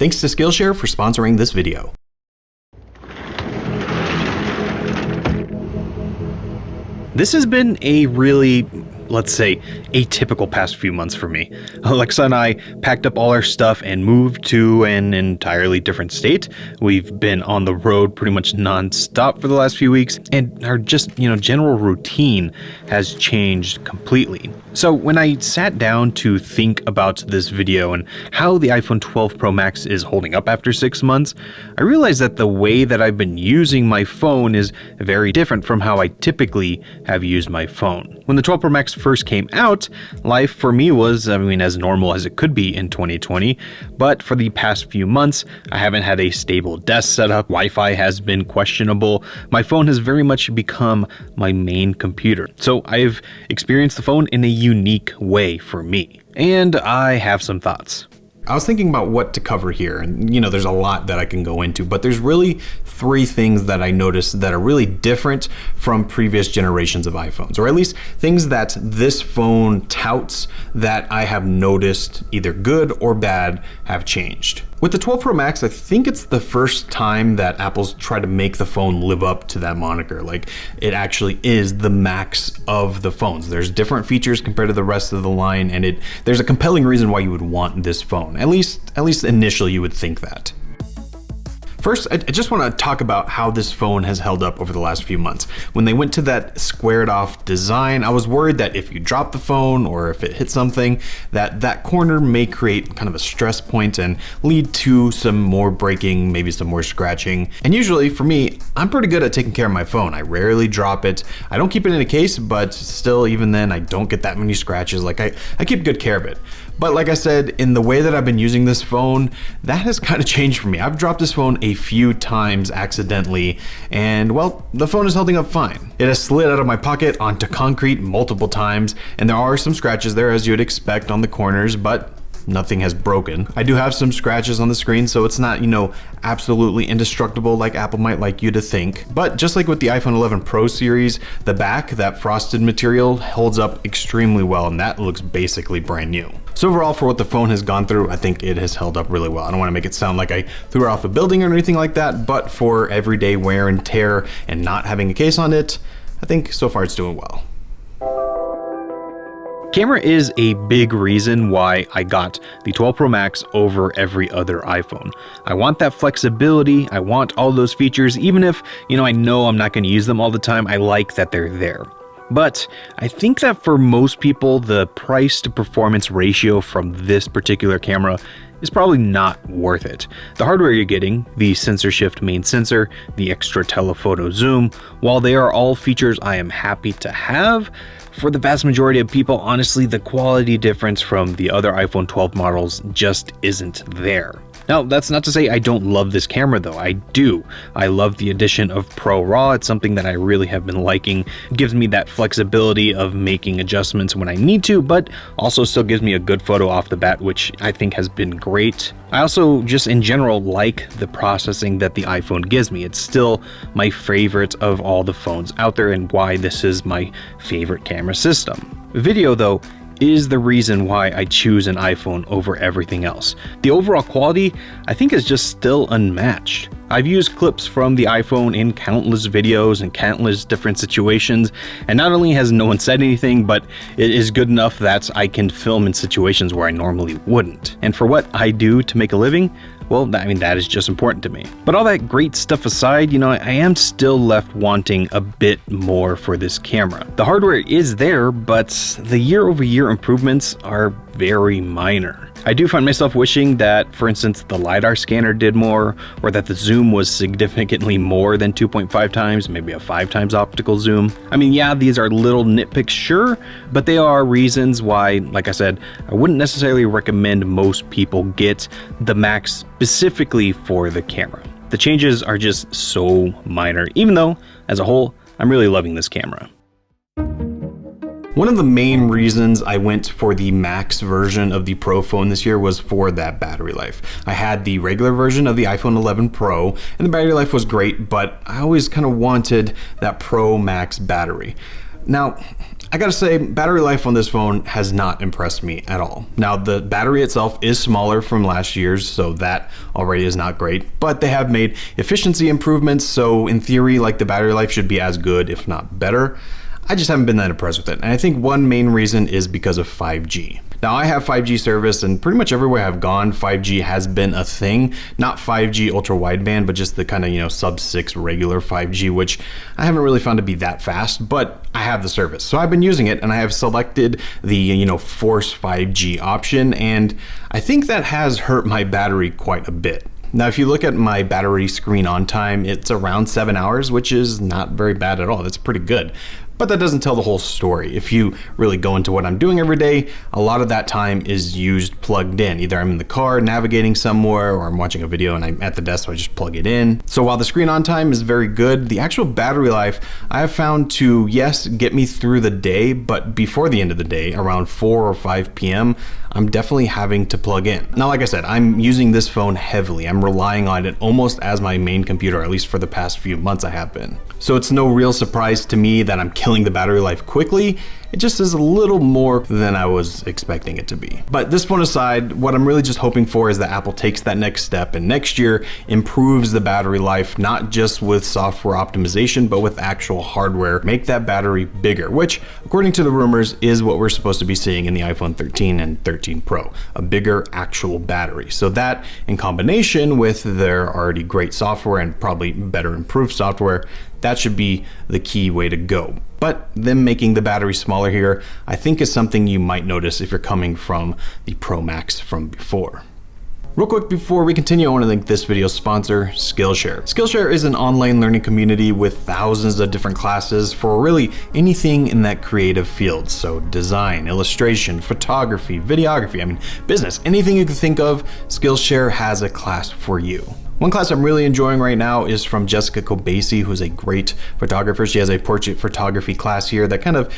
Thanks to Skillshare for sponsoring this video. This has been a really, let's say, atypical past few months for me. Alexa and I packed up all our stuff and moved to an entirely different state. We've been on the road pretty much non-stop for the last few weeks, and our just, general routine has changed completely. So when I sat down to think about this video and how the iPhone 12 Pro Max is holding up after 6 months, I realized that the way that I've been using my phone is very different from how I typically have used my phone. When the 12 Pro Max first came out, life for me was, as normal as it could be in 2020, but for the past few months, I haven't had a stable desk setup, Wi-Fi has been questionable, my phone has very much become my main computer. So I've experienced the phone in a unique way for me, and I have some thoughts. I was thinking about what to cover here, and there's a lot that I can go into, but there's really 3 things that I noticed that are really different from previous generations of iPhones, or at least things that this phone touts that I have noticed, either good or bad, have changed. With the 12 Pro Max, I think it's the first time that Apple's tried to make the phone live up to that moniker. Like, it actually is the max of the phones. There's different features compared to the rest of the line, and there's a compelling reason why you would want this phone. At least initially you would think that. First, I just want to talk about how this phone has held up over the last few months. When they went to that squared off design, I was worried that if you drop the phone or if it hit something, that corner may create kind of a stress point and lead to some more breaking, maybe some more scratching. And usually for me, I'm pretty good at taking care of my phone. I rarely drop it. I don't keep it in a case, but still, even then, I don't get that many scratches. Like, I keep good care of it. But like I said, in the way that I've been using this phone, that has kind of changed for me. I've dropped this phone a few times accidentally, and well, the phone is holding up fine. It has slid out of my pocket onto concrete multiple times, and there are some scratches there as you'd expect on the corners, but nothing has broken. I do have some scratches on the screen, so it's not, absolutely indestructible like Apple might like you to think. But just like with the iPhone 11 Pro series, the back, that frosted material, holds up extremely well, and that looks basically brand new. So overall, for what the phone has gone through, I think it has held up really well. I don't want to make it sound like I threw it off a building or anything like that, but for everyday wear and tear and not having a case on it, I think so far it's doing well. Camera is a big reason why I got the 12 Pro Max over every other iPhone. I want that flexibility, I want all those features, even if, I know I'm not going to use them all the time, I like that they're there. But I think that for most people, the price to performance ratio from this particular camera is probably not worth it. The hardware you're getting, the sensor shift main sensor, the extra telephoto zoom, while they are all features I am happy to have, for the vast majority of people, honestly, the quality difference from the other iPhone 12 models just isn't there. Now, that's not to say I don't love this camera though, I do. I love the addition of Pro RAW, it's something that I really have been liking. It gives me that flexibility of making adjustments when I need to, but also still gives me a good photo off the bat, which I think has been great. I also just in general like the processing that the iPhone gives me. It's still my favorite of all the phones out there and why this is my favorite camera system. Video though, is the reason why I choose an iPhone over everything else. The overall quality, I think, is just still unmatched. I've used clips from the iPhone in countless videos and countless different situations, and not only has no one said anything, but it is good enough that I can film in situations where I normally wouldn't. And for what I do to make a living, well, that is just important to me. But all that great stuff aside, I am still left wanting a bit more for this camera. The hardware is there, but the year-over-year improvements are very minor. I do find myself wishing that, for instance, the LiDAR scanner did more, or that the zoom was significantly more than 2.5 times, maybe a 5 times optical zoom. Yeah, these are little nitpicks, sure, but they are reasons why, like I said, I wouldn't necessarily recommend most people get the Max specifically for the camera. The changes are just so minor, even though, as a whole, I'm really loving this camera. One of the main reasons I went for the Max version of the Pro phone this year was for that battery life. I had the regular version of the iPhone 11 Pro, and the battery life was great, but I always kind of wanted that Pro Max battery. Now, I gotta say, battery life on this phone has not impressed me at all. Now, the battery itself is smaller from last year's, so that already is not great, but they have made efficiency improvements, so in theory, like, the battery life should be as good, if not better. I just haven't been that impressed with it. And I think one main reason is because of 5G. Now, I have 5G service, and pretty much everywhere I've gone, 5G has been a thing. Not 5G ultra wideband, but just the kind of, sub-6 regular 5G, which I haven't really found to be that fast, but I have the service. So I've been using it, and I have selected the, Force 5G option, and I think that has hurt my battery quite a bit. Now, if you look at my battery screen on time, it's around 7 hours, which is not very bad at all. That's pretty good. But that doesn't tell the whole story. If you really go into what I'm doing every day, a lot of that time is used plugged in. Either I'm in the car navigating somewhere, or I'm watching a video and I'm at the desk, so I just plug it in. So while the screen on time is very good, the actual battery life I have found to, yes, get me through the day, but before the end of the day, around 4 or 5 p.m., I'm definitely having to plug in. Now, like I said, I'm using this phone heavily. I'm relying on it almost as my main computer, at least for the past few months I have been. So it's no real surprise to me that I'm killing the battery life quickly. It just is a little more than I was expecting it to be. But this phone aside, what I'm really just hoping for is that Apple takes that next step and next year improves the battery life, not just with software optimization, but with actual hardware. Make that battery bigger, which, according to the rumors, is what we're supposed to be seeing in the iPhone 13 and 13 Pro, a bigger actual battery. So that, in combination with their already great software and probably better improved software, that should be the key way to go. But them making the battery smaller here, I think, is something you might notice if you're coming from the Pro Max from before. Real quick before we continue, I want to thank this video's sponsor, Skillshare. Skillshare is an online learning community with thousands of different classes for really anything in that creative field. So design, illustration, photography, videography, business, anything you can think of, Skillshare has a class for you. One class I'm really enjoying right now is from Jessica Kobasi, who's a great photographer. She has a portrait photography class here that kind of,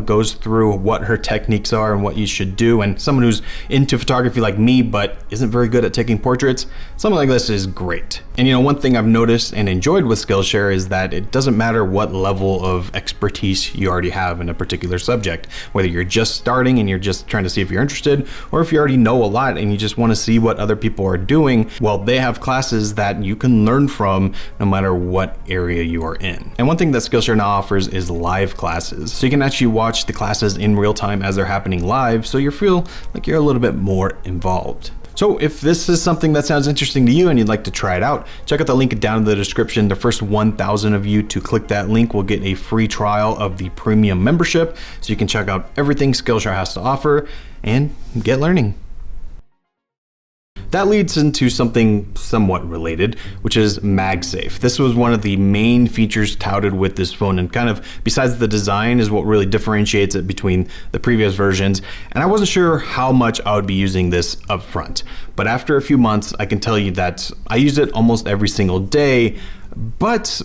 goes through what her techniques are and what you should do. And someone who's into photography like me, but isn't very good at taking portraits, something like this is great. And one thing I've noticed and enjoyed with Skillshare is that it doesn't matter what level of expertise you already have in a particular subject, whether you're just starting and you're just trying to see if you're interested, or if you already know a lot and you just want to see what other people are doing. Well, they have classes that you can learn from no matter what area you are in. And one thing that Skillshare now offers is live classes. So you can actually watch the classes in real time as they're happening live, so you feel like you're a little bit more involved. So if this is something that sounds interesting to you and you'd like to try it out, check out the link down in the description. The first 1,000 of you to click that link will get a free trial of the premium membership, so you can check out everything Skillshare has to offer and get learning. That leads into something somewhat related, which is MagSafe. This was one of the main features touted with this phone, and kind of, besides the design, is what really differentiates it between the previous versions. And I wasn't sure how much I would be using this up front, but after a few months, I can tell you that I use it almost every single day. But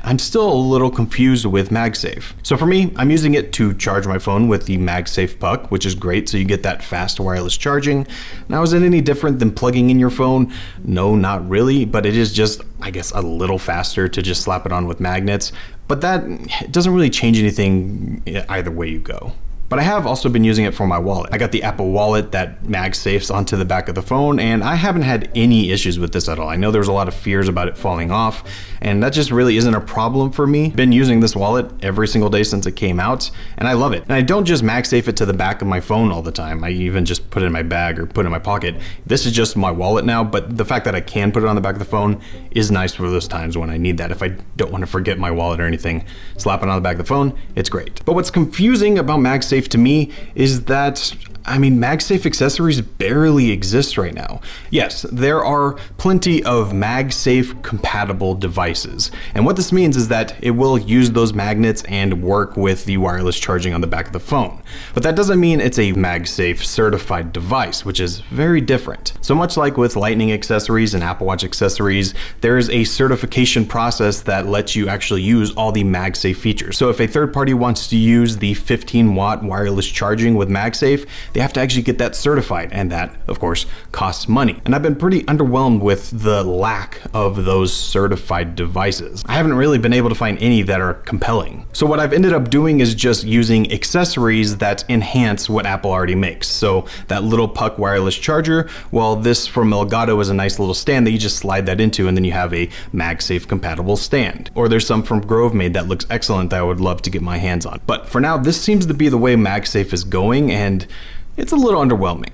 I'm still a little confused with MagSafe. So for me, I'm using it to charge my phone with the MagSafe puck, which is great, so you get that fast wireless charging. Now, is it any different than plugging in your phone? No, not really, but it is just, I guess, a little faster to just slap it on with magnets. But that doesn't really change anything either way you go. But I have also been using it for my wallet. I got the Apple Wallet that MagSafes onto the back of the phone, and I haven't had any issues with this at all. I know there's a lot of fears about it falling off, and that just really isn't a problem for me. Been using this wallet every single day since it came out, and I love it. And I don't just MagSafe it to the back of my phone all the time. I even just put it in my bag or put it in my pocket. This is just my wallet now, but the fact that I can put it on the back of the phone is nice for those times when I need that. If I don't want to forget my wallet or anything, slap it on the back of the phone, it's great. But what's confusing about MagSafe to me is that, MagSafe accessories barely exist right now. Yes, there are plenty of MagSafe compatible devices. And what this means is that it will use those magnets and work with the wireless charging on the back of the phone. But that doesn't mean it's a MagSafe certified device, which is very different. So much like with Lightning accessories and Apple Watch accessories, there is a certification process that lets you actually use all the MagSafe features. So if a third party wants to use the 15-watt wireless charging with MagSafe, they have to actually get that certified, and that, of course, costs money. And I've been pretty underwhelmed with the lack of those certified devices. I haven't really been able to find any that are compelling. So what I've ended up doing is just using accessories that enhance what Apple already makes. So that little puck wireless charger, well, this from Elgato is a nice little stand that you just slide that into, and then you have a MagSafe compatible stand. Or there's some from Grovemade that looks excellent that I would love to get my hands on. But for now, this seems to be the way MagSafe is going, and it's a little underwhelming.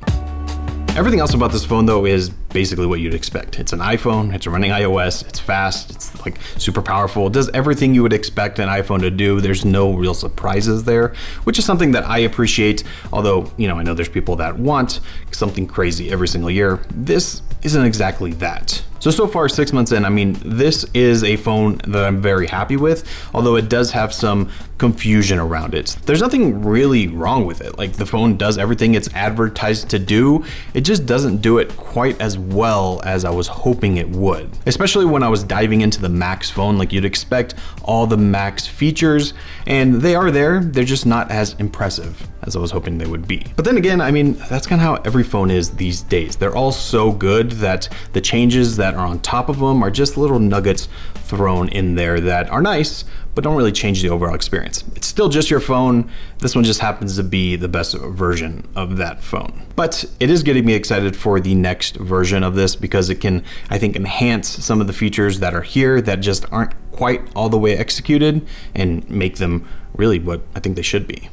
Everything else about this phone though is basically what you'd expect. It's an iPhone, it's running iOS, it's fast, it's like super powerful. It does everything you would expect an iPhone to do. There's no real surprises there, which is something that I appreciate. Although, I know there's people that want something crazy every single year. This isn't exactly that. So far 6 months in, I mean, this is a phone that I'm very happy with, although it does have some confusion around it. There's nothing really wrong with it. Like, the phone does everything it's advertised to do. It just doesn't do it quite as well as I was hoping it would. Especially when I was diving into the Max phone, like you'd expect all the Max features, and they are there, they're just not as impressive as I was hoping they would be. But then again, I mean, that's kind of how every phone is these days. They're all so good that the changes that are on top of them are just little nuggets thrown in there that are nice, but don't really change the overall experience. It's still just your phone. This one just happens to be the best version of that phone. But it is getting me excited for the next version of this because it can, I think, enhance some of the features that are here that just aren't quite all the way executed and make them really what I think they should be.